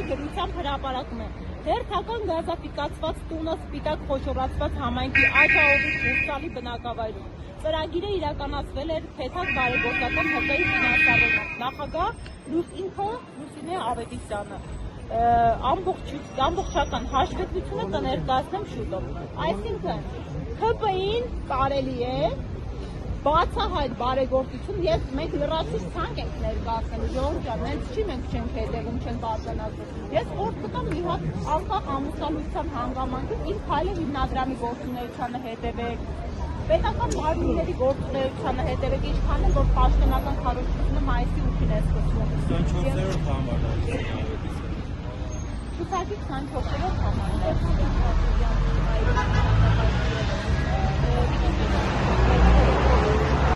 ջրությամբ հրապարակում է հերթական գազաֆիկացված տունը սպիտակ խոշորացված համայնքի Աջաովի Բուրսալի բնակավայրում։ Ծրագիրը իրականացվել էր Փեթակ բարեգործական ՀԿ-ի ֆինանսավորմամբ։ Նախագահ Լուսինե Ավետիսյանը ամբողջական հաշվետվությունը կներկայացնեմ շուտով։ Այսինքն ՀՊ-ին կարելի է բացահայտ բարեգործություն, ես մենք լրացուցիչ ցանկ ենք ներկայացնելու, ժողովուրդ ջան, հենց չի մենք չենք հետևում, չենք արձանագրում։ Ես խորհուրդ կտամ մի հատ անկախ ամուսնալուծության հանգամանքից իմ քայլը հիմնադրամի գործունեությանը հետևեք, պետական մարմինների գործունեությանը հետևեք, ինչքան է որ պաշտոնական քարոզությունը մայիսի 8-ին է սկսվում։ 24-րդ համարն է։ Ցուցակի 24-րդ համարն է։